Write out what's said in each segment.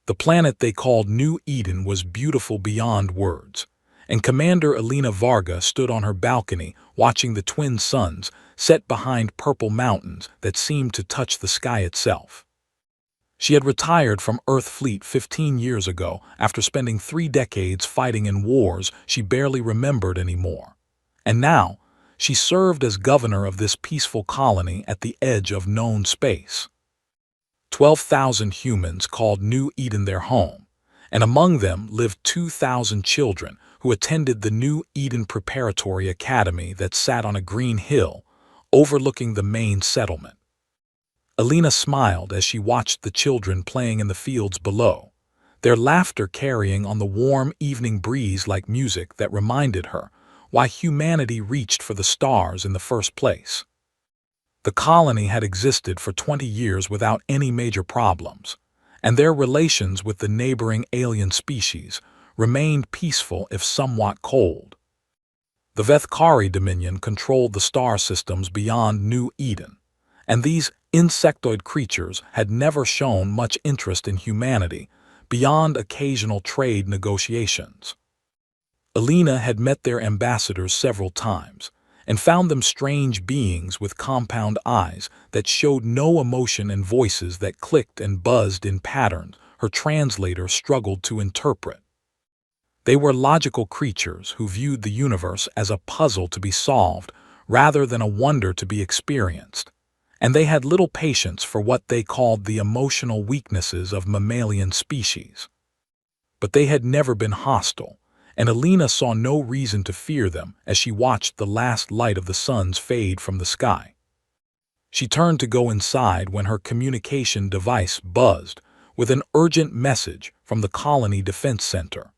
The planet they called New Eden was beautiful beyond words, and Commander Elena Varga stood on her balcony watching the twin suns set behind purple mountains that seemed to touch the sky itself. She had retired from Earth Fleet 15 years ago after spending 3 decades fighting in wars she barely remembered anymore. And now, she served as governor of this peaceful colony at the edge of known space. 12,000 humans called New Eden their home, and among them lived 2,000 children who attended the New Eden Preparatory Academy that sat on a green hill overlooking the main settlement. Elena smiled as she watched the children playing in the fields below, their laughter carrying on the warm evening breeze like music that reminded her why humanity reached for the stars in the first place. The colony had existed for 20 years without any major problems, and their relations with the neighboring alien species remained peaceful if somewhat cold. The Vthcari Dominion controlled the star systems beyond New Eden, and these insectoid creatures had never shown much interest in humanity beyond occasional trade negotiations. Elena had met their ambassadors several times, and found them strange beings with compound eyes that showed no emotion and voices that clicked and buzzed in patterns her translator struggled to interpret. They were logical creatures who viewed the universe as a puzzle to be solved rather than a wonder to be experienced, and they had little patience for what they called the emotional weaknesses of mammalian species. But they had never been hostile, and Elena saw no reason to fear them as she watched the last light of the suns fade from the sky. She turned to go inside when her communication device buzzed with an urgent message from the Colony Defense Center.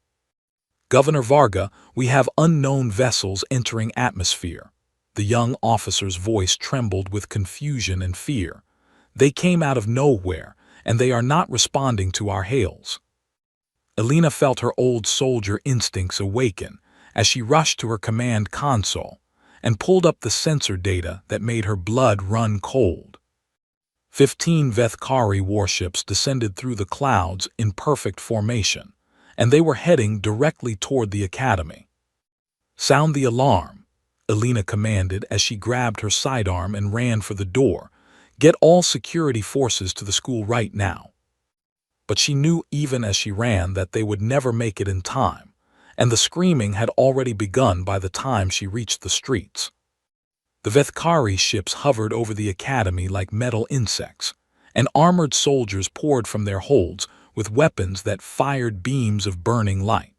"Governor Varga, we have unknown vessels entering atmosphere." The young officer's voice trembled with confusion and fear. "They came out of nowhere, and they are not responding to our hails." Elena felt her old soldier instincts awaken as she rushed to her command console and pulled up the sensor data that made her blood run cold. 15 Vthcari warships descended through the clouds in perfect formation, and they were heading directly toward the academy. "Sound the alarm," Elena commanded as she grabbed her sidearm and ran for the door. "Get all security forces to the school right now." But she knew even as she ran that they would never make it in time, and the screaming had already begun by the time she reached the streets. The Vthcari ships hovered over the academy like metal insects, and armored soldiers poured from their holds with weapons that fired beams of burning light.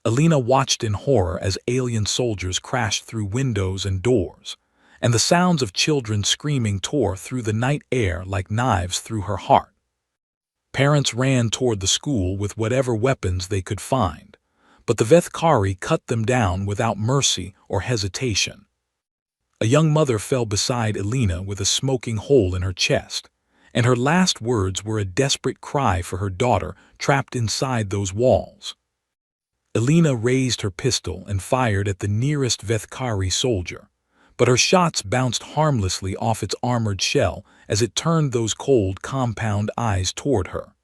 Elena watched in horror as alien soldiers crashed through windows and doors, and the sounds of children screaming tore through the night air like knives through her heart. Parents ran toward the school with whatever weapons they could find, but the Vthcari cut them down without mercy or hesitation. A young mother fell beside Elena with a smoking hole in her chest, and her last words were a desperate cry for her daughter trapped inside those walls. Elena raised her pistol and fired at the nearest Vthcari soldier, but her shots bounced harmlessly off its armored shell as it turned those cold, compound eyes toward her.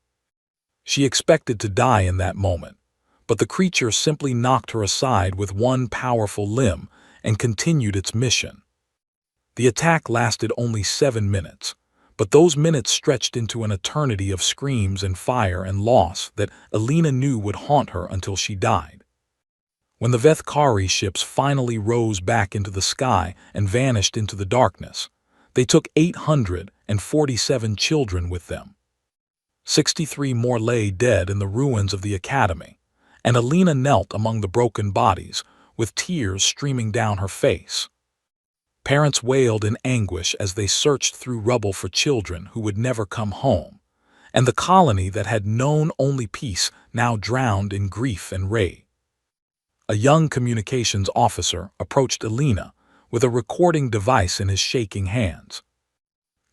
She expected to die in that moment, but the creature simply knocked her aside with one powerful limb and continued its mission. The attack lasted only 7 minutes, but those minutes stretched into an eternity of screams and fire and loss that Elena knew would haunt her until she died. When the Vthcari ships finally rose back into the sky and vanished into the darkness, they took 847 children with them. 63 more lay dead in the ruins of the academy, and Elena knelt among the broken bodies, with tears streaming down her face. Parents wailed in anguish as they searched through rubble for children who would never come home, and the colony that had known only peace now drowned in grief and rage. A young communications officer approached Elena with a recording device in his shaking hands.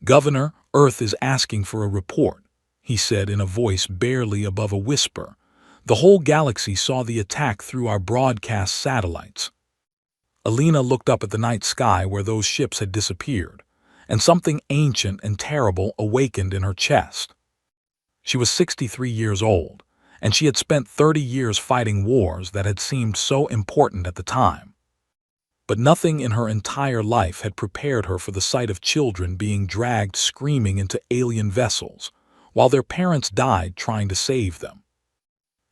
"Governor, Earth is asking for a report," he said in a voice barely above a whisper. "The whole galaxy saw the attack through our broadcast satellites." Elena looked up at the night sky where those ships had disappeared, and something ancient and terrible awakened in her chest. She was 63 years old, and she had spent 30 years fighting wars that had seemed so important at the time. But nothing in her entire life had prepared her for the sight of children being dragged screaming into alien vessels, while their parents died trying to save them.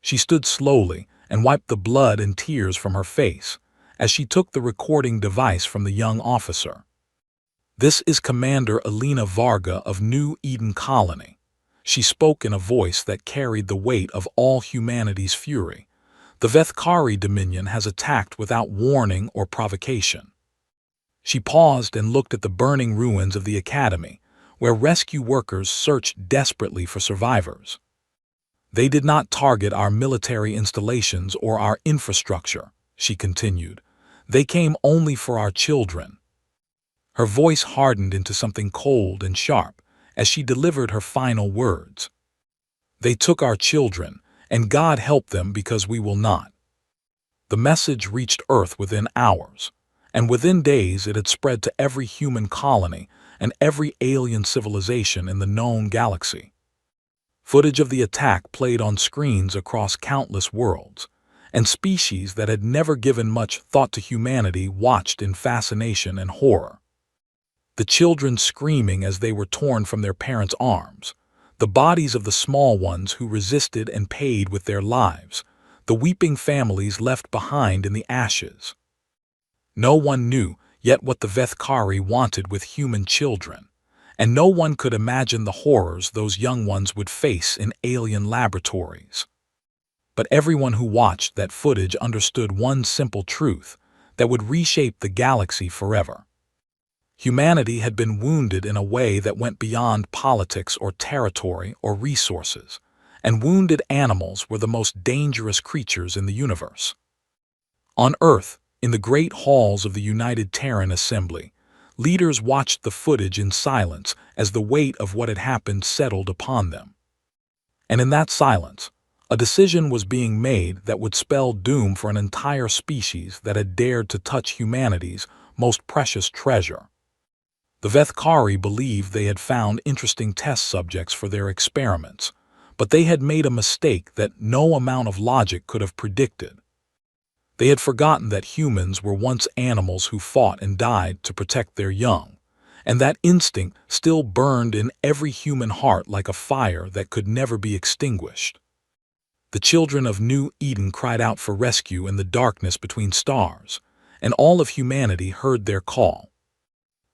She stood slowly and wiped the blood and tears from her face as she took the recording device from the young officer. "This is Commander Elena Varga of New Eden Colony," she spoke in a voice that carried the weight of all humanity's fury. "The Vthcari Dominion has attacked without warning or provocation." She paused and looked at the burning ruins of the academy, where rescue workers searched desperately for survivors. "They did not target our military installations or our infrastructure," she continued. "They came only for our children." Her voice hardened into something cold and sharp as she delivered her final words. "They took our children, and God help them because we will not." The message reached Earth within hours, and within days it had spread to every human colony and every alien civilization in the known galaxy. Footage of the attack played on screens across countless worlds, and species that had never given much thought to humanity watched in fascination and horror. The children screaming as they were torn from their parents' arms, the bodies of the small ones who resisted and paid with their lives, the weeping families left behind in the ashes. No one knew yet what the Vthcari wanted with human children, and no one could imagine the horrors those young ones would face in alien laboratories. But everyone who watched that footage understood one simple truth that would reshape the galaxy forever. Humanity had been wounded in a way that went beyond politics or territory or resources, and wounded animals were the most dangerous creatures in the universe. On Earth, in the great halls of the United Terran Assembly, leaders watched the footage in silence as the weight of what had happened settled upon them. And in that silence, a decision was being made that would spell doom for an entire species that had dared to touch humanity's most precious treasure. The Vthcari believed they had found interesting test subjects for their experiments, but they had made a mistake that no amount of logic could have predicted. They had forgotten that humans were once animals who fought and died to protect their young, and that instinct still burned in every human heart like a fire that could never be extinguished. The children of New Eden cried out for rescue in the darkness between stars, and all of humanity heard their call.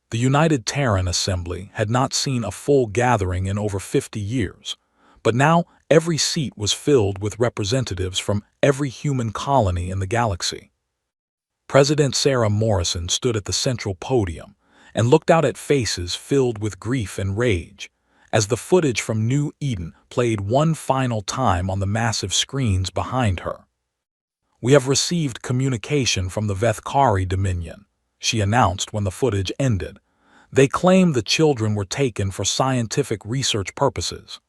The United Terran Assembly had not seen a full gathering in over 50 years, but now every seat was filled with representatives from every human colony in the galaxy. President Sarah Morrison stood at the central podium and looked out at faces filled with grief and rage as the footage from New Eden played one final time on the massive screens behind her. "We have received communication from the Vthcari Dominion," she announced when the footage ended. "They claim the children were taken for scientific research purposes."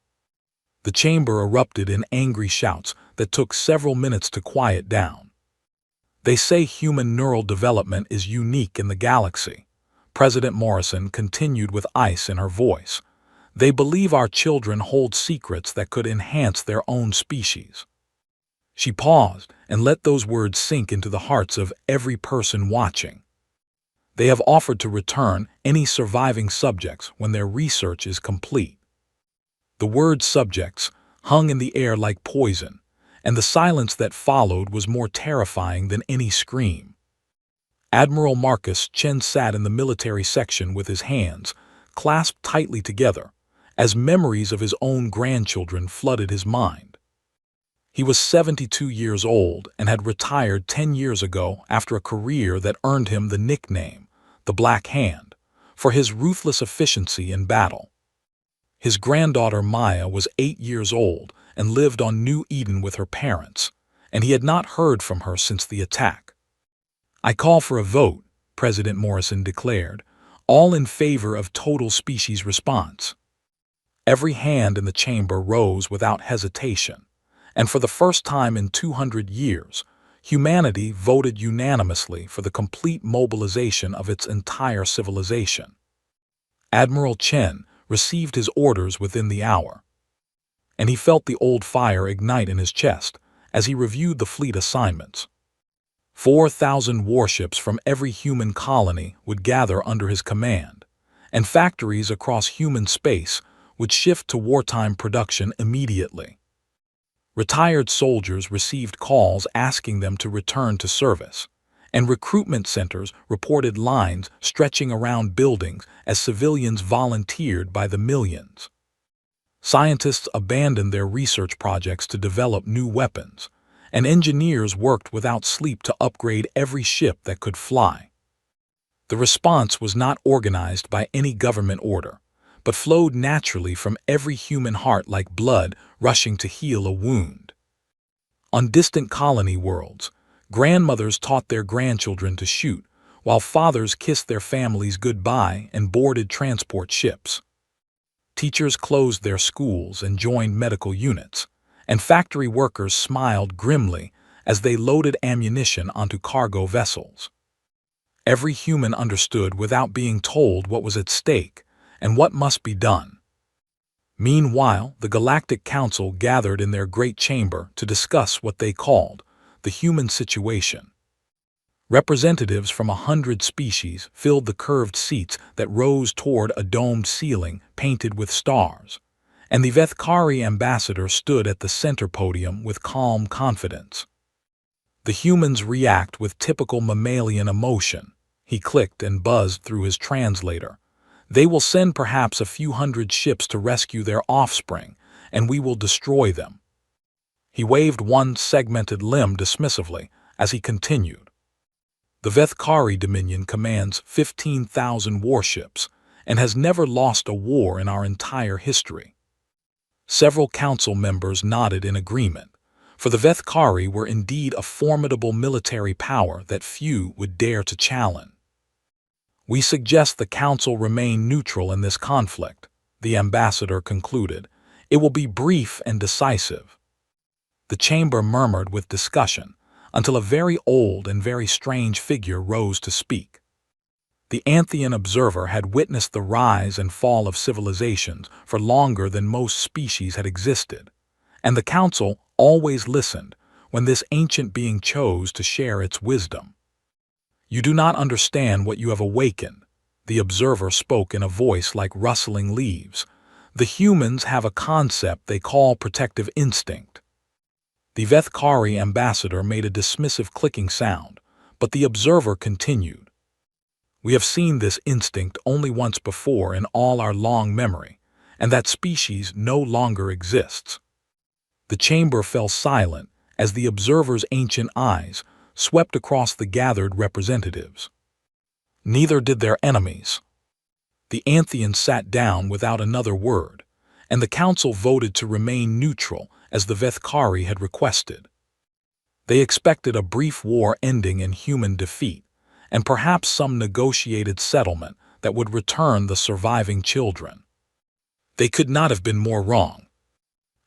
The chamber erupted in angry shouts that took several minutes to quiet down. "They say human neural development is unique in the galaxy," President Morrison continued with ice in her voice. "They believe our children hold secrets that could enhance their own species." She paused and let those words sink into the hearts of every person watching. "They have offered to return any surviving subjects when their research is complete." The word subjects hung in the air like poison, and the silence that followed was more terrifying than any scream. Admiral Marcus Chen sat in the military section with his hands clasped tightly together, as memories of his own grandchildren flooded his mind. He was 72 years old and had retired 10 years ago after a career that earned him the nickname, the Black Hand, for his ruthless efficiency in battle. His granddaughter Maya was 8 years old and lived on New Eden with her parents, and he had not heard from her since the attack. "I call for a vote," President Morrison declared, "all in favor of total species response." Every hand in the chamber rose without hesitation, and for the first time in 200 years, humanity voted unanimously for the complete mobilization of its entire civilization. Admiral Chen received his orders within the hour. and he felt the old fire ignite in his chest as he reviewed the fleet assignments. 4,000 warships from every human colony would gather under his command, and factories across human space would shift to wartime production immediately. Retired soldiers received calls asking them to return to service, and recruitment centers reported lines stretching around buildings as civilians volunteered by the millions. Scientists abandoned their research projects to develop new weapons, and engineers worked without sleep to upgrade every ship that could fly. The response was not organized by any government order, but flowed naturally from every human heart like blood rushing to heal a wound. On distant colony worlds, grandmothers taught their grandchildren to shoot, while fathers kissed their families goodbye and boarded transport ships. Teachers closed their schools and joined medical units, and factory workers smiled grimly as they loaded ammunition onto cargo vessels. Every human understood without being told what was at stake and what must be done. Meanwhile, the Galactic Council gathered in their great chamber to discuss what they called the human situation. Representatives from 100 species filled the curved seats that rose toward a domed ceiling painted with stars, and the Vthcari ambassador stood at the center podium with calm confidence. The humans react with typical mammalian emotion. He clicked and buzzed through his translator. They will send perhaps a few hundred ships to rescue their offspring, and we will destroy them. He waved one segmented limb dismissively as he continued. The Vthcari Dominion commands 15,000 warships and has never lost a war in our entire history. Several council members nodded in agreement, for the Vthcari were indeed a formidable military power that few would dare to challenge. We suggest the council remain neutral in this conflict, the ambassador concluded. It will be brief and decisive. The chamber murmured with discussion, until a very old and very strange figure rose to speak. The Anthean observer had witnessed the rise and fall of civilizations for longer than most species had existed, and the council always listened when this ancient being chose to share its wisdom. You do not understand what you have awakened, the observer spoke in a voice like rustling leaves. The humans have a concept they call protective instinct. The Vthcari ambassador made a dismissive clicking sound, but the observer continued. We have seen this instinct only once before in all our long memory, and that species no longer exists. The chamber fell silent as the observer's ancient eyes swept across the gathered representatives. Neither did their enemies. The Antheans sat down without another word, and the council voted to remain neutral as the Vthcari had requested. They expected a brief war ending in human defeat, and perhaps some negotiated settlement that would return the surviving children. They could not have been more wrong.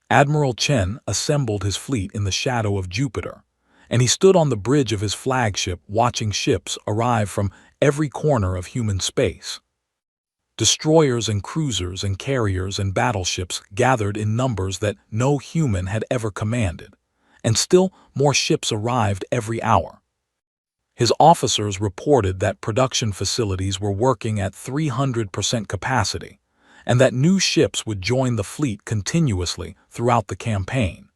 Admiral Chen assembled his fleet in the shadow of Jupiter, and he stood on the bridge of his flagship watching ships arrive from every corner of human space. Destroyers and cruisers and carriers and battleships gathered in numbers that no human had ever commanded, and still more ships arrived every hour. His officers reported that production facilities were working at 300% capacity, and that new ships would join the fleet continuously throughout the campaign.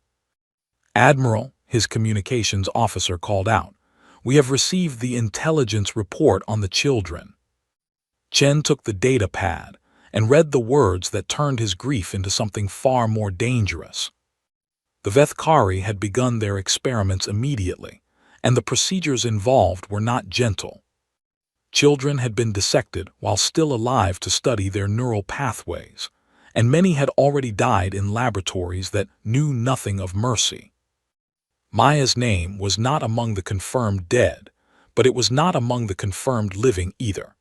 "Admiral," his communications officer called out, "we have received the intelligence report on the children." Chen took the data pad and read the words that turned his grief into something far more dangerous. The Vthcari had begun their experiments immediately, and the procedures involved were not gentle. Children had been dissected while still alive to study their neural pathways, and many had already died in laboratories that knew nothing of mercy. Maya's name was not among the confirmed dead, but it was not among the confirmed living either.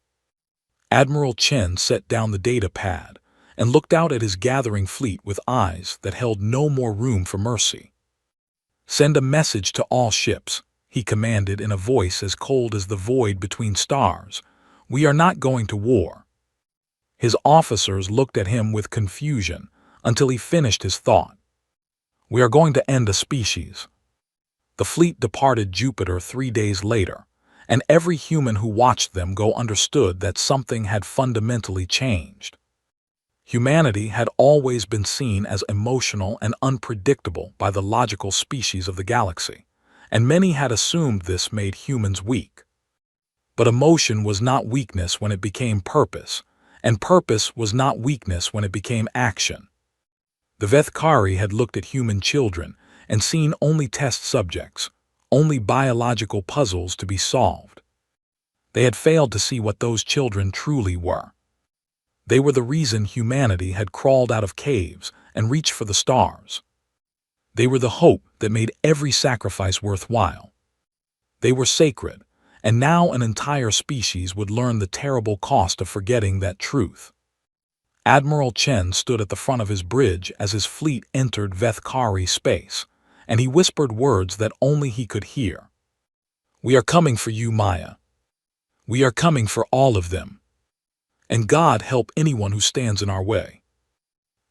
Admiral Chen set down the data pad and looked out at his gathering fleet with eyes that held no more room for mercy. "Send a message to all ships," he commanded in a voice as cold as the void between stars. "We are not going to war." His officers looked at him with confusion until he finished his thought. We are going to end a species. The fleet departed Jupiter 3 days later, and every human who watched them go understood that something had fundamentally changed. Humanity had always been seen as emotional and unpredictable by the logical species of the galaxy, and many had assumed this made humans weak. But emotion was not weakness when it became purpose, and purpose was not weakness when it became action. The Vthcari had looked at human children and seen only test subjects, only biological puzzles to be solved. They had failed to see what those children truly were. They were the reason humanity had crawled out of caves and reached for the stars. They were the hope that made every sacrifice worthwhile. They were sacred, and now an entire species would learn the terrible cost of forgetting that truth. Admiral Chen stood at the front of his bridge as his fleet entered Vthcari space, and he whispered words that only he could hear. "We are coming for you, Maya. We are coming for all of them. And God help anyone who stands in our way."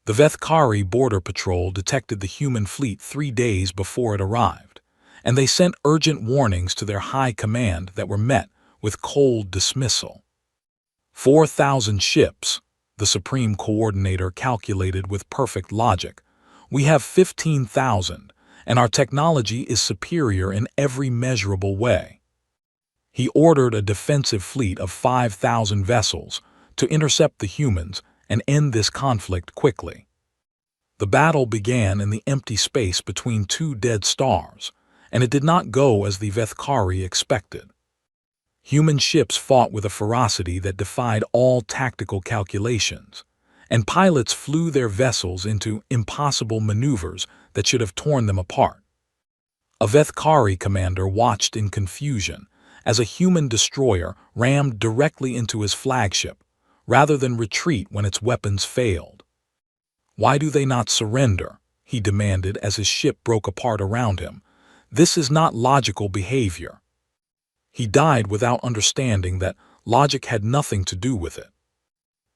The Vthcari border patrol detected the human fleet 3 days before it arrived, and they sent urgent warnings to their high command that were met with cold dismissal. 4,000 ships, the Supreme Coordinator calculated with perfect logic. We have 15,000, and our technology is superior in every measurable way. He ordered a defensive fleet of 5,000 vessels to intercept the humans and end this conflict quickly. The battle began in the empty space between two dead stars, and it did not go as the Vthcari expected. Human ships fought with a ferocity that defied all tactical calculations, and pilots flew their vessels into impossible maneuvers that should have torn them apart. A Vthcari commander watched in confusion as a human destroyer rammed directly into his flagship, rather than retreat when its weapons failed. "Why do they not surrender?" he demanded as his ship broke apart around him. "This is not logical behavior." He died without understanding that logic had nothing to do with it.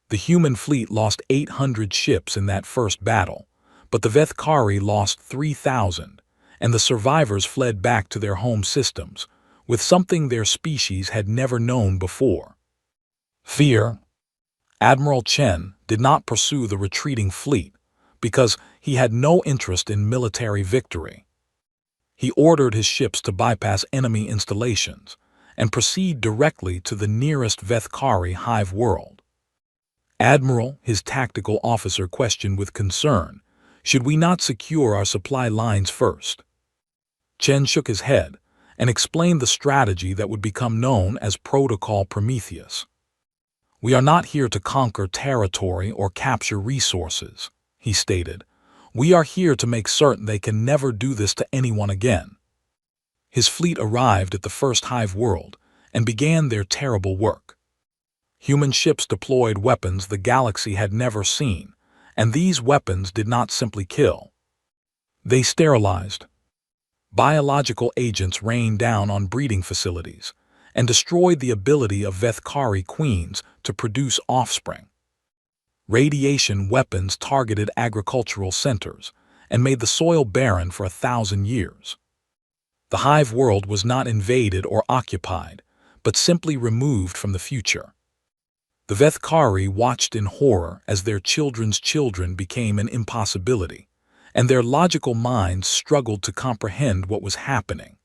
The human fleet lost 800 ships in that first battle, but the Vthcari lost 3,000, and the survivors fled back to their home systems, with something their species had never known before: fear. Admiral Chen did not pursue the retreating fleet because he had no interest in military victory. He ordered his ships to bypass enemy installations and proceed directly to the nearest Vthcari hive world. "Admiral," his tactical officer questioned with concern, "should we not secure our supply lines first?" Chen shook his head and explained the strategy that would become known as Protocol Prometheus. "We are not here to conquer territory or capture resources," he stated. "We are here to make certain they can never do this to anyone again." His fleet arrived at the first hive world and began their terrible work. Human ships deployed weapons the galaxy had never seen, and these weapons did not simply kill. They sterilized. Biological agents rained down on breeding facilities and destroyed the ability of Vthcari queens to produce offspring. Radiation weapons targeted agricultural centers and made the soil barren for 1,000 years. The hive world was not invaded or occupied, but simply removed from the future. The Vthcari watched in horror as their children's children became an impossibility, and their logical minds struggled to comprehend what was happening.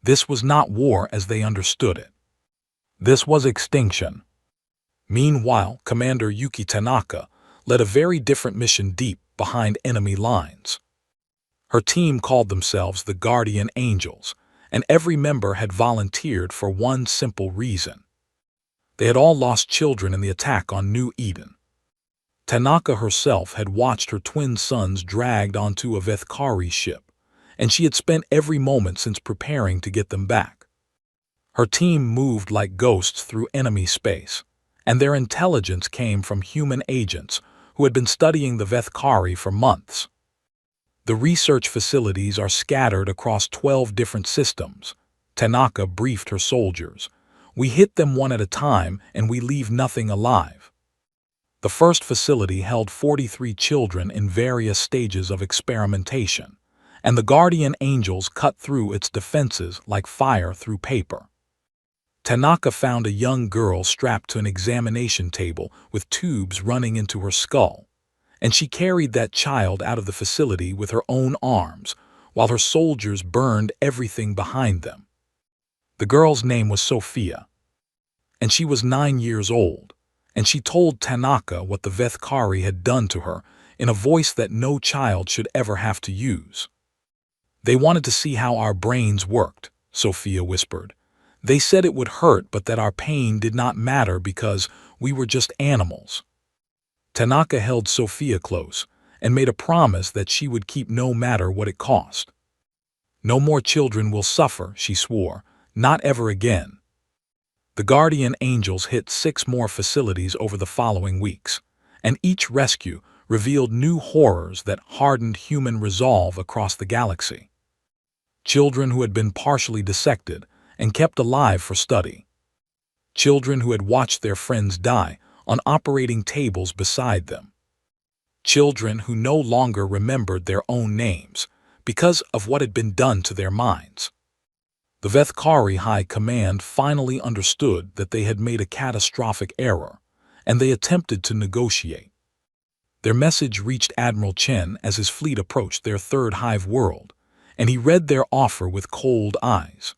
This was not war as they understood it. This was extinction. Meanwhile, Commander Yuki Tanaka led a very different mission deep behind enemy lines. Her team called themselves the Guardian Angels, and every member had volunteered for one simple reason. They had all lost children in the attack on New Eden. Tanaka herself had watched her twin sons dragged onto a Vthcari ship, and she had spent every moment since preparing to get them back. Her team moved like ghosts through enemy space, and their intelligence came from human agents who had been studying the Vthcari for months. The research facilities are scattered across 12 different systems. Tanaka briefed her soldiers. "We hit them one at a time and we leave nothing alive." The first facility held 43 children in various stages of experimentation, and the guardian angels cut through its defenses like fire through paper. Tanaka found a young girl strapped to an examination table with tubes running into her skull, and she carried that child out of the facility with her own arms, while her soldiers burned everything behind them. The girl's name was Sophia, and she was 9 years old, and she told Tanaka what the Vthcari had done to her in a voice that no child should ever have to use. "They wanted to see how our brains worked," Sophia whispered. "They said it would hurt, but that our pain did not matter because we were just animals." Tanaka held Sophia close and made a promise that she would keep no matter what it cost. "No more children will suffer," she swore, "not ever again." The guardian angels hit 6 more facilities over the following weeks, and each rescue revealed new horrors that hardened human resolve across the galaxy. Children who had been partially dissected and kept alive for study. Children who had watched their friends die on operating tables beside them. Children who no longer remembered their own names because of what had been done to their minds. The Vthcari High Command finally understood that they had made a catastrophic error, and they attempted to negotiate. Their message reached Admiral Chen as his fleet approached their third hive world, and he read their offer with cold eyes.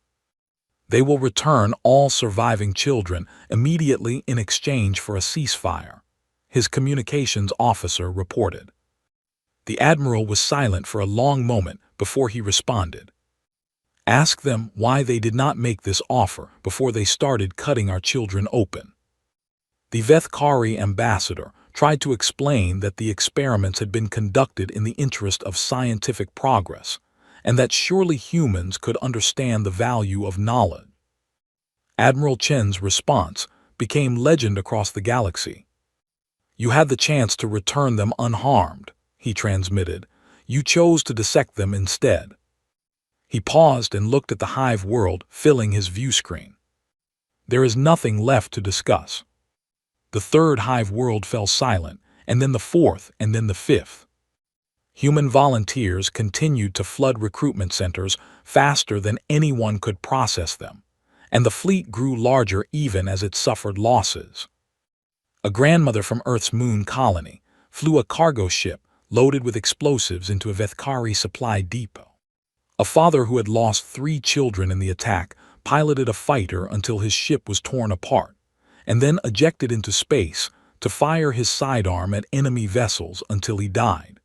They will return all surviving children immediately in exchange for a ceasefire, his communications officer reported. The admiral was silent for a long moment before he responded. "Ask them why they did not make this offer before they started cutting our children open." The Vthcari ambassador tried to explain that the experiments had been conducted in the interest of scientific progress, and that surely humans could understand the value of knowledge. Admiral Chen's response became legend across the galaxy. "You had the chance to return them unharmed," he transmitted. "You chose to dissect them instead." He paused and looked at the hive world filling his view screen. "There is nothing left to discuss." The third hive world fell silent, and then the fourth, and then the fifth. Human volunteers continued to flood recruitment centers faster than anyone could process them, and the fleet grew larger even as it suffered losses. A grandmother from Earth's moon colony flew a cargo ship loaded with explosives into a Vthcari supply depot. A father who had lost 3 children in the attack piloted a fighter until his ship was torn apart, and then ejected into space to fire his sidearm at enemy vessels until he died.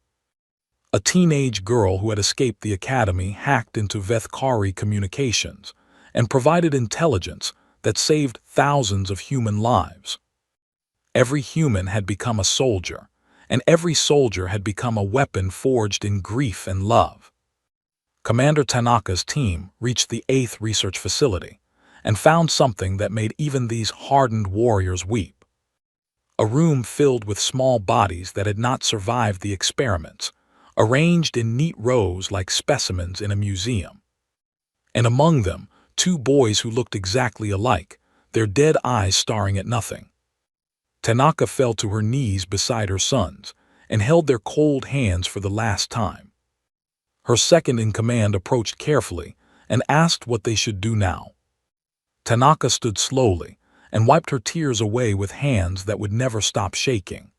A teenage girl who had escaped the academy hacked into Vthcari communications and provided intelligence that saved thousands of human lives. Every human had become a soldier, and every soldier had become a weapon forged in grief and love. Commander Tanaka's team reached the 8th research facility and found something that made even these hardened warriors weep. A room filled with small bodies that had not survived the experiments, arranged in neat rows like specimens in a museum. And among them, 2 boys who looked exactly alike, their dead eyes staring at nothing. Tanaka fell to her knees beside her sons and held their cold hands for the last time. Her second-in-command approached carefully and asked what they should do now. Tanaka stood slowly and wiped her tears away with hands that would never stop shaking.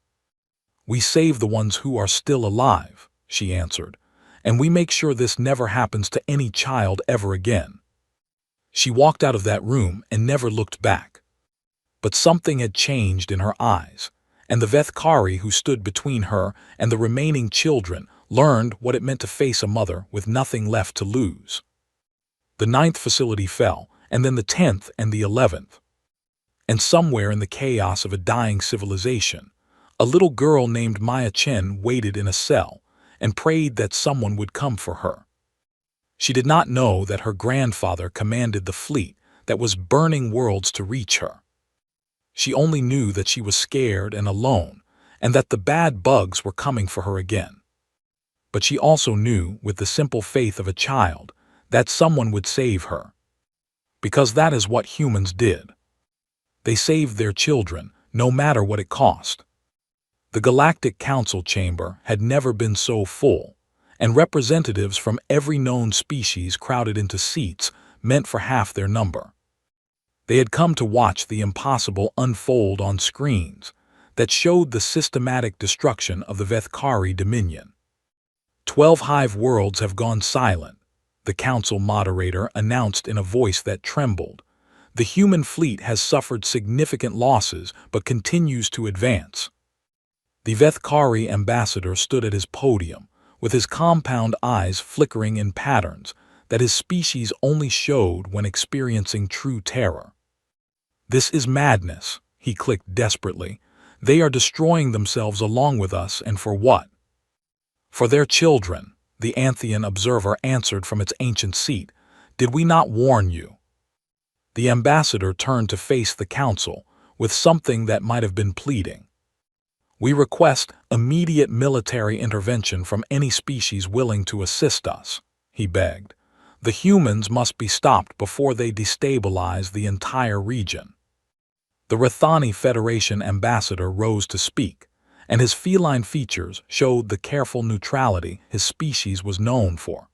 "We save the ones who are still alive," she answered, "and we make sure this never happens to any child ever again." She walked out of that room and never looked back. But something had changed in her eyes, and the Vthcari who stood between her and the remaining children learned what it meant to face a mother with nothing left to lose. The 9th facility fell, and then the 10th and the 11th. And somewhere in the chaos of a dying civilization, a little girl named Maya Chen waited in a cell and prayed that someone would come for her. She did not know that her grandfather commanded the fleet that was burning worlds to reach her. She only knew that she was scared and alone, and that the bad bugs were coming for her again. But she also knew, with the simple faith of a child, that someone would save her. Because that is what humans did. They saved their children, no matter what it cost. The Galactic Council chamber had never been so full, and representatives from every known species crowded into seats meant for half their number. They had come to watch the impossible unfold on screens that showed the systematic destruction of the Vthcari Dominion. 12 hive worlds have gone silent, the council moderator announced in a voice that trembled. The human fleet has suffered significant losses but continues to advance. The Vthcari ambassador stood at his podium, with his compound eyes flickering in patterns that his species only showed when experiencing true terror. "This is madness," he clicked desperately. "They are destroying themselves along with us, and for what?" "For their children," the Anthean observer answered from its ancient seat. "Did we not warn you?" The ambassador turned to face the council with something that might have been pleading. "We request immediate military intervention from any species willing to assist us," he begged. "The humans must be stopped before they destabilize the entire region." The Vthcari Federation ambassador rose to speak, and his feline features showed the careful neutrality his species was known for.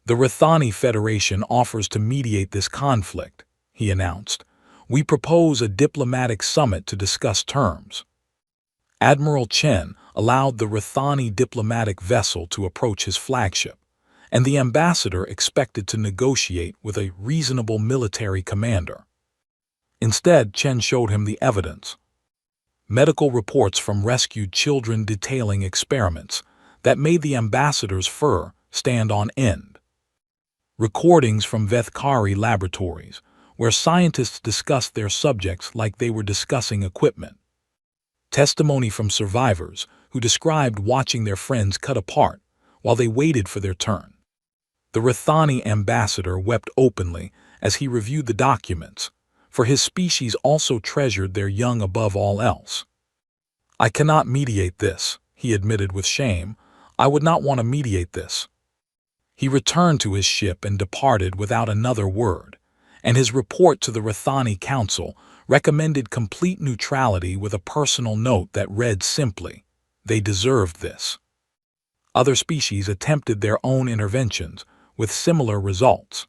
"The Vthcari Federation offers to mediate this conflict," he announced. "We propose a diplomatic summit to discuss terms." Admiral Chen allowed the Vthcari diplomatic vessel to approach his flagship, and the ambassador expected to negotiate with a reasonable military commander. Instead, Chen showed him the evidence. Medical reports from rescued children detailing experiments that made the ambassador's fur stand on end. Recordings from Vthcari laboratories, where scientists discussed their subjects like they were discussing equipment. Testimony from survivors who described watching their friends cut apart while they waited for their turn. The Vthcari ambassador wept openly as he reviewed the documents, for his species also treasured their young above all else. "I cannot mediate this," he admitted with shame. "I would not want to mediate this." He returned to his ship and departed without another word, and his report to the Vthcari Council recommended complete neutrality with a personal note that read simply, "They deserved this." Other species attempted their own interventions with similar results.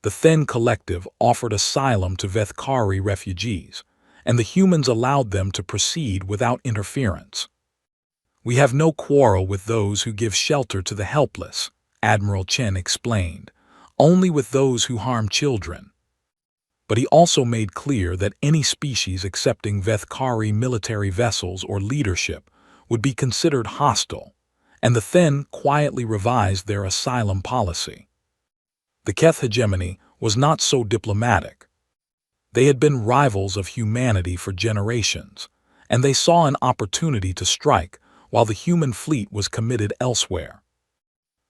The Then Collective offered asylum to Vthcari refugees, and the humans allowed them to proceed without interference. "We have no quarrel with those who give shelter to the helpless," Admiral Chen explained, "only with those who harm children." But he also made clear that any species accepting Vthcari military vessels or leadership would be considered hostile, and the Then quietly revised their asylum policy. The Keth hegemony was not so diplomatic. They had been rivals of humanity for generations, and they saw an opportunity to strike while the human fleet was committed elsewhere.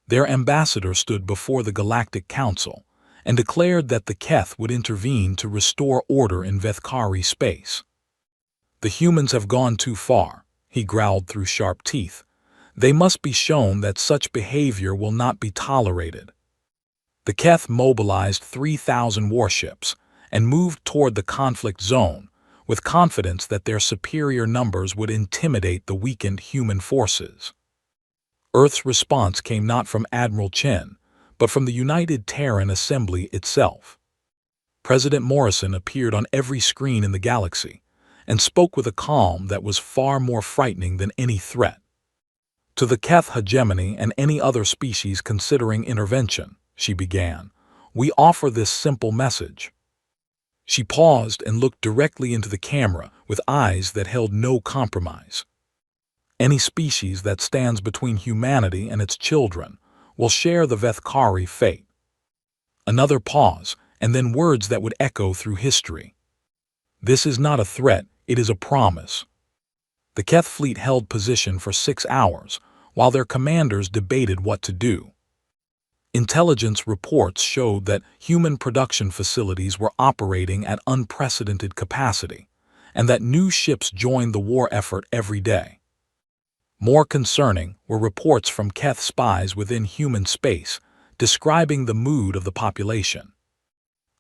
Their ambassador stood before the Galactic Council and declared that the Keth would intervene to restore order in Vthcari space. "The humans have gone too far," he growled through sharp teeth. "They must be shown that such behavior will not be tolerated." The Keth mobilized 3,000 warships and moved toward the conflict zone with confidence that their superior numbers would intimidate the weakened human forces. Earth's response came not from Admiral Chen, but from the United Terran Assembly itself. President Morrison appeared on every screen in the galaxy and spoke with a calm that was far more frightening than any threat. "To the Keth hegemony and any other species considering intervention," she began, "we offer this simple message." She paused and looked directly into the camera with eyes that held no compromise. "Any species that stands between humanity and its children will share the Vthcari fate." Another pause, and then words that would echo through history. "This is not a threat, it is a promise." The Keth fleet held position for 6 hours, while their commanders debated what to do. Intelligence reports showed that human production facilities were operating at unprecedented capacity, and that new ships joined the war effort every day. More concerning were reports from Keth spies within human space, describing the mood of the population.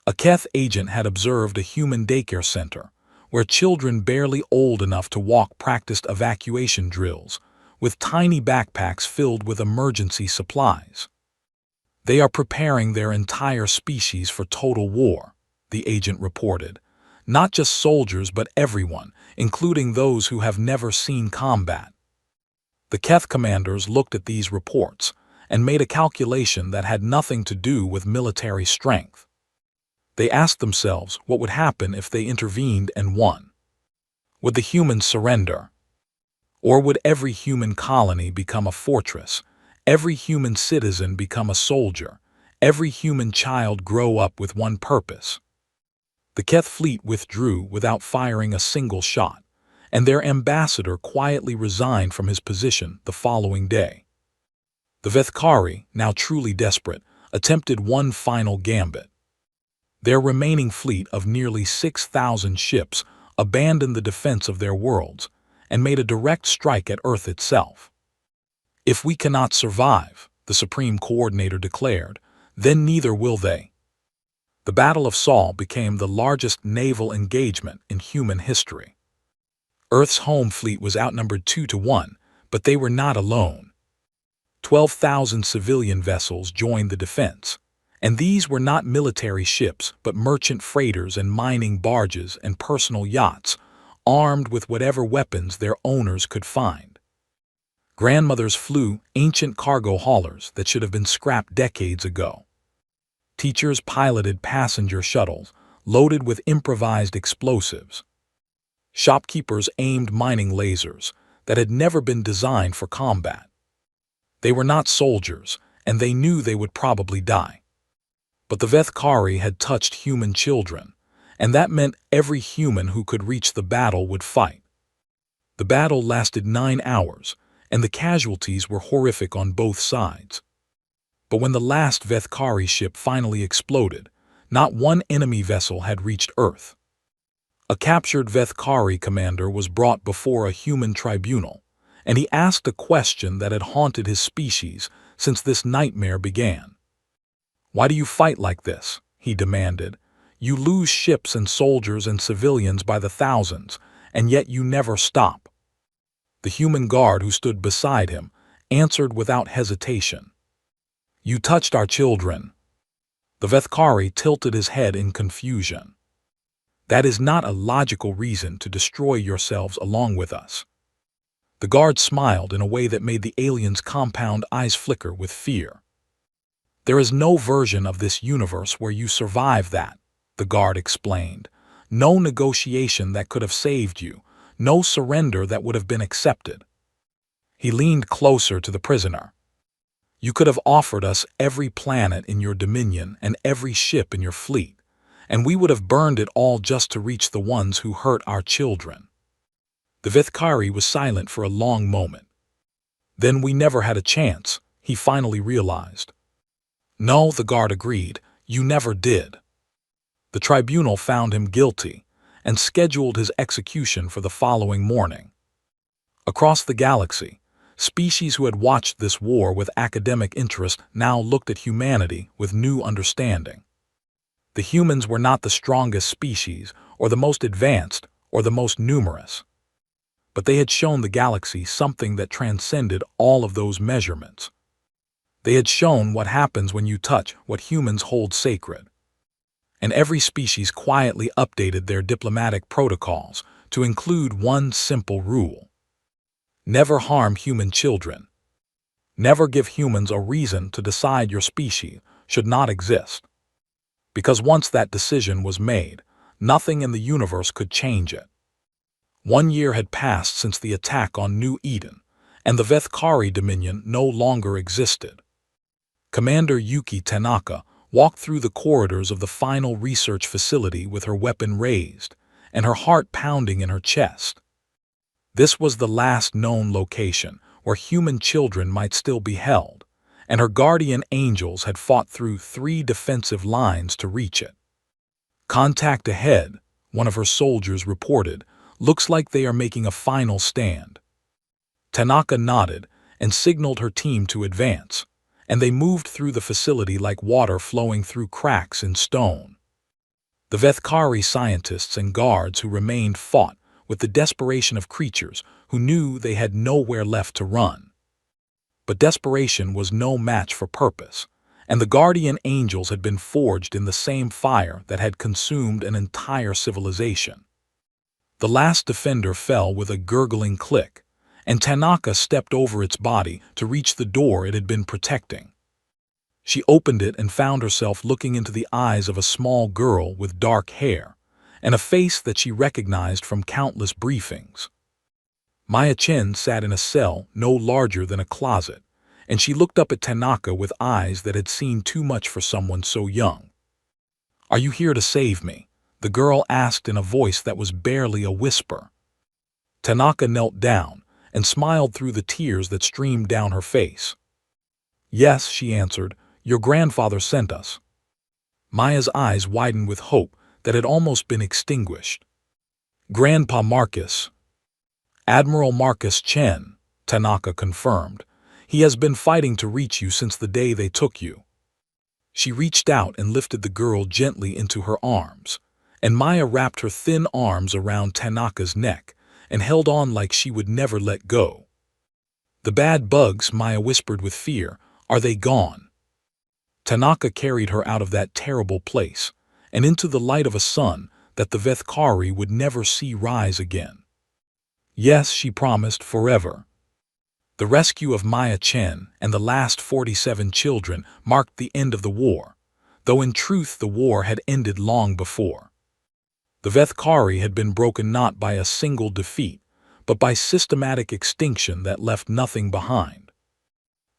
A Keth agent had observed a human daycare center, where children barely old enough to walk practiced evacuation drills, with tiny backpacks filled with emergency supplies. They are preparing their entire species for total war, the agent reported. Not just soldiers, but everyone, including those who have never seen combat. The Keth commanders looked at these reports and made a calculation that had nothing to do with military strength. They asked themselves what would happen if they intervened and won. Would the humans surrender? Or would every human colony become a fortress, every human citizen become a soldier, every human child grow up with one purpose? The Keth fleet withdrew without firing a single shot, and their ambassador quietly resigned from his position the following day. The Vthcari, now truly desperate, attempted one final gambit. Their remaining fleet of nearly 6,000 ships abandoned the defense of their worlds and made a direct strike at Earth itself. If we cannot survive, the Supreme Coordinator declared, then neither will they. The Battle of Sol became the largest naval engagement in human history. Earth's home fleet was outnumbered 2-1, but they were not alone. 12,000 civilian vessels joined the defense, and these were not military ships but merchant freighters and mining barges and personal yachts, armed with whatever weapons their owners could find. Grandmothers flew ancient cargo haulers that should have been scrapped decades ago. Teachers piloted passenger shuttles loaded with improvised explosives. Shopkeepers aimed mining lasers that had never been designed for combat. They were not soldiers, and they knew they would probably die. But the Vthcari had touched human children, and that meant every human who could reach the battle would fight. The battle lasted 9 hours, and the casualties were horrific on both sides. But when the last Vthcari ship finally exploded, not one enemy vessel had reached Earth. A captured Vthcari commander was brought before a human tribunal, and he asked a question that had haunted his species since this nightmare began. "Why do you fight like this?" he demanded. "You lose ships and soldiers and civilians by the thousands, and yet you never stop." The human guard who stood beside him answered without hesitation. "You touched our children." The Vthcari tilted his head in confusion. "That is not a logical reason to destroy yourselves along with us." The guard smiled in a way that made the alien's compound eyes flicker with fear. "There is no version of this universe where you survive that," the guard explained. "No negotiation that could have saved you, no surrender that would have been accepted." He leaned closer to the prisoner. "You could have offered us every planet in your dominion and every ship in your fleet, and we would have burned it all just to reach the ones who hurt our children." The Vthcari was silent for a long moment. "Then we never had a chance," he finally realized. "No," the guard agreed, "you never did." The tribunal found him guilty and scheduled his execution for the following morning. Across the galaxy, species who had watched this war with academic interest now looked at humanity with new understanding. The humans were not the strongest species, or the most advanced, or the most numerous. But they had shown the galaxy something that transcended all of those measurements. They had shown what happens when you touch what humans hold sacred. And every species quietly updated their diplomatic protocols to include one simple rule: never harm human children. Never give humans a reason to decide your species should not exist. Because once that decision was made, nothing in the universe could change it. 1 year had passed since the attack on New Eden, and the Vthcari Dominion no longer existed. Commander Yuki Tanaka walked through the corridors of the final research facility with her weapon raised, and her heart pounding in her chest. This was the last known location where human children might still be held, and her guardian angels had fought through 3 defensive lines to reach it. "Contact ahead," one of her soldiers reported. "Looks like they are making a final stand." Tanaka nodded and signaled her team to advance, and they moved through the facility like water flowing through cracks in stone. The Vthcari scientists and guards who remained fought with the desperation of creatures who knew they had nowhere left to run. But desperation was no match for purpose, and the guardian angels had been forged in the same fire that had consumed an entire civilization. The last defender fell with a gurgling click, and Tanaka stepped over its body to reach the door it had been protecting. She opened it and found herself looking into the eyes of a small girl with dark hair, and a face that she recognized from countless briefings. Maya Chen sat in a cell no larger than a closet, and she looked up at Tanaka with eyes that had seen too much for someone so young. "Are you here to save me?" the girl asked in a voice that was barely a whisper. Tanaka knelt down and smiled through the tears that streamed down her face. "Yes," she answered, "your grandfather sent us." Maya's eyes widened with hope that had almost been extinguished. "Grandpa Marcus." "Admiral Marcus Chen," Tanaka confirmed. "He has been fighting to reach you since the day they took you." She reached out and lifted the girl gently into her arms, and Maya wrapped her thin arms around Tanaka's neck and held on like she would never let go. "The bad bugs," Maya whispered with fear, "are they gone?" Tanaka carried her out of that terrible place and into the light of a sun that the Vthcari would never see rise again. "Yes," she promised, "forever." The rescue of Maya Chen and the last 47 children marked the end of the war, though in truth the war had ended long before. The Vthcari had been broken not by a single defeat, but by systematic extinction that left nothing behind.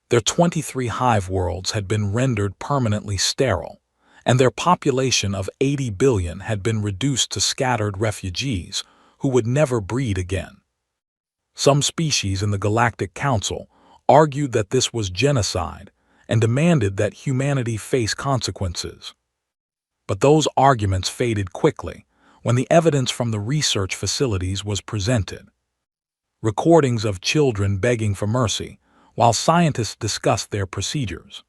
Their 23 hive worlds had been rendered permanently sterile, and their population of 80 billion had been reduced to scattered refugees who would never breed again. Some species in the Galactic Council argued that this was genocide and demanded that humanity face consequences. But those arguments faded quickly when the evidence from the research facilities was presented. Recordings of children begging for mercy while scientists discussed their procedures.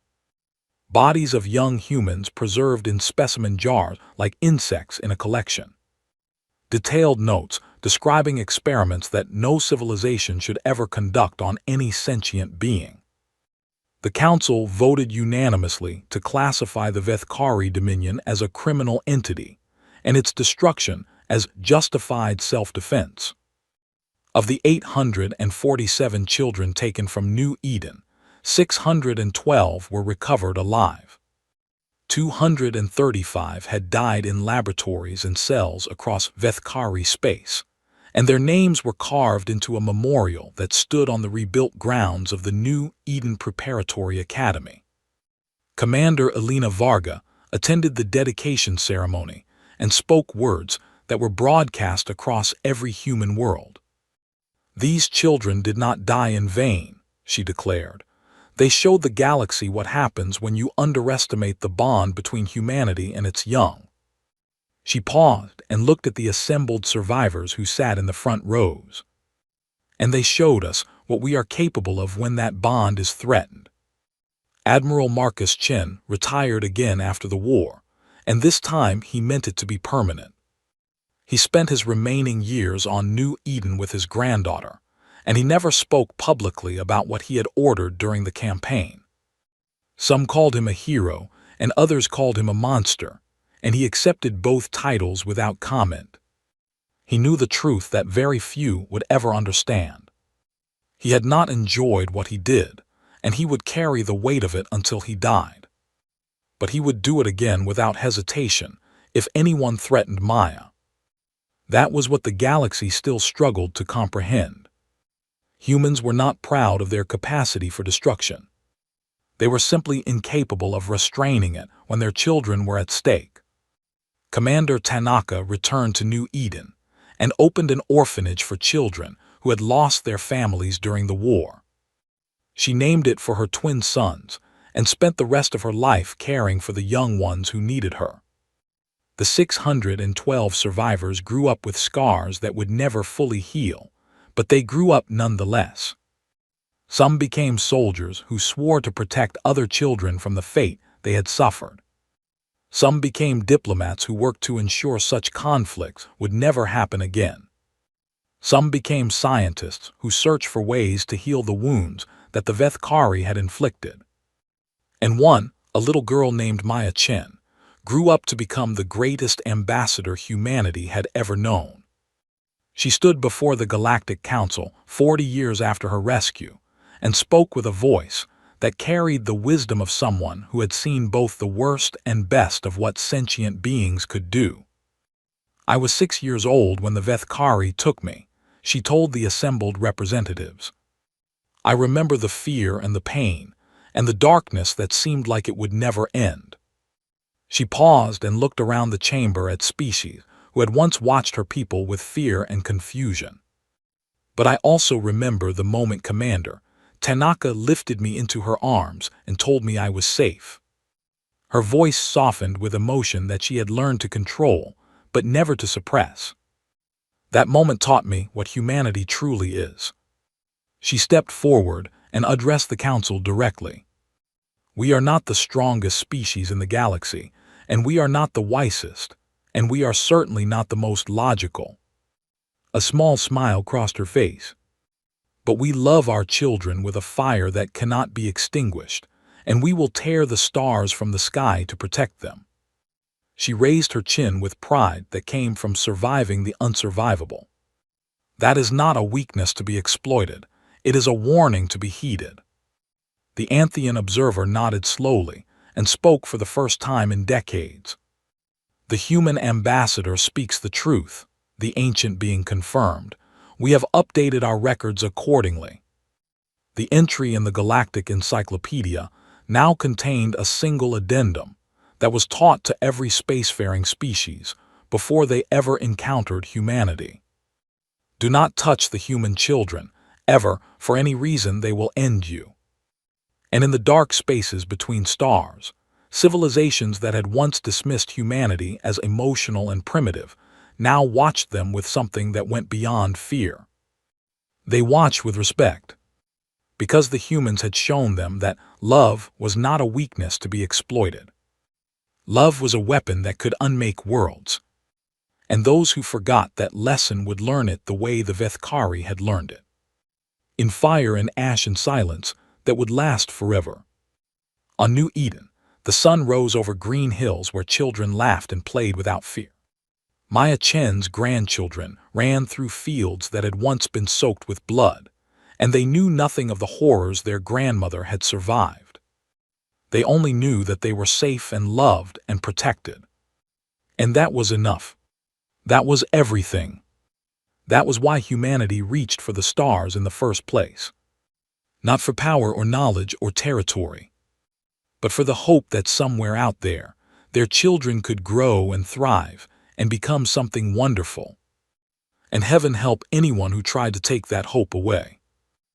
Bodies of young humans preserved in specimen jars like insects in a collection. Detailed notes describing experiments that no civilization should ever conduct on any sentient being. The Council voted unanimously to classify the Vthcari Dominion as a criminal entity and its destruction as justified self-defense. Of the 847 children taken from New Eden, 612 were recovered alive. 235 had died in laboratories and cells across Vthcari space, and their names were carved into a memorial that stood on the rebuilt grounds of the New Eden Preparatory Academy. Commander Elena Varga attended the dedication ceremony and spoke words that were broadcast across every human world. "These children did not die in vain," she declared. "They showed the galaxy what happens when you underestimate the bond between humanity and its young." She paused and looked at the assembled survivors who sat in the front rows. "And they showed us what we are capable of when that bond is threatened." Admiral Marcus Chen retired again after the war, and this time he meant it to be permanent. He spent his remaining years on New Eden with his granddaughter, and he never spoke publicly about what he had ordered during the campaign. Some called him a hero, and others called him a monster, and he accepted both titles without comment. He knew the truth that very few would ever understand. He had not enjoyed what he did, and he would carry the weight of it until he died. But he would do it again without hesitation if anyone threatened Maya. That was what the galaxy still struggled to comprehend. Humans were not proud of their capacity for destruction. They were simply incapable of restraining it when their children were at stake. Commander Tanaka returned to New Eden and opened an orphanage for children who had lost their families during the war. She named it for her twin sons and spent the rest of her life caring for the young ones who needed her. The 612 survivors grew up with scars that would never fully heal, but they grew up nonetheless. Some became soldiers who swore to protect other children from the fate they had suffered. Some became diplomats who worked to ensure such conflicts would never happen again. Some became scientists who searched for ways to heal the wounds that the Vthcari had inflicted. And one, a little girl named Maya Chen, grew up to become the greatest ambassador humanity had ever known. She stood before the Galactic Council 40 years after her rescue and spoke with a voice that carried the wisdom of someone who had seen both the worst and best of what sentient beings could do. I was 6 years old when the Vthcari took me, she told the assembled representatives. I remember the fear and the pain, and the darkness that seemed like it would never end. She paused and looked around the chamber at species who had once watched her people with fear and confusion. But I also remember the moment Commander Tanaka lifted me into her arms and told me I was safe. Her voice softened with emotion that she had learned to control, but never to suppress. That moment taught me what humanity truly is. She stepped forward and addressed the council directly. We are not the strongest species in the galaxy, and we are not the wisest, and we are certainly not the most logical. A small smile crossed her face. But we love our children with a fire that cannot be extinguished, and we will tear the stars from the sky to protect them. She raised her chin with pride that came from surviving the unsurvivable. That is not a weakness to be exploited, it is a warning to be heeded. The Anthean observer nodded slowly and spoke for the first time in decades. The human ambassador speaks the truth, the ancient being confirmed. We have updated our records accordingly. The entry in the Galactic Encyclopedia now contained a single addendum that was taught to every spacefaring species before they ever encountered humanity. Do not touch the human children, ever, for any reason they will end you. And in the dark spaces between stars, civilizations that had once dismissed humanity as emotional and primitive now watched them with something that went beyond fear. They watched with respect, because the humans had shown them that love was not a weakness to be exploited. Love was a weapon that could unmake worlds, and those who forgot that lesson would learn it the way the Vthcari had learned it. In fire and ash and silence that would last forever. On New Eden, the sun rose over green hills where children laughed and played without fear. Maya Chen's grandchildren ran through fields that had once been soaked with blood, and they knew nothing of the horrors their grandmother had survived. They only knew that they were safe and loved and protected. And that was enough. That was everything. That was why humanity reached for the stars in the first place. Not for power or knowledge or territory, but for the hope that somewhere out there, their children could grow and thrive and become something wonderful. And heaven help anyone who tried to take that hope away.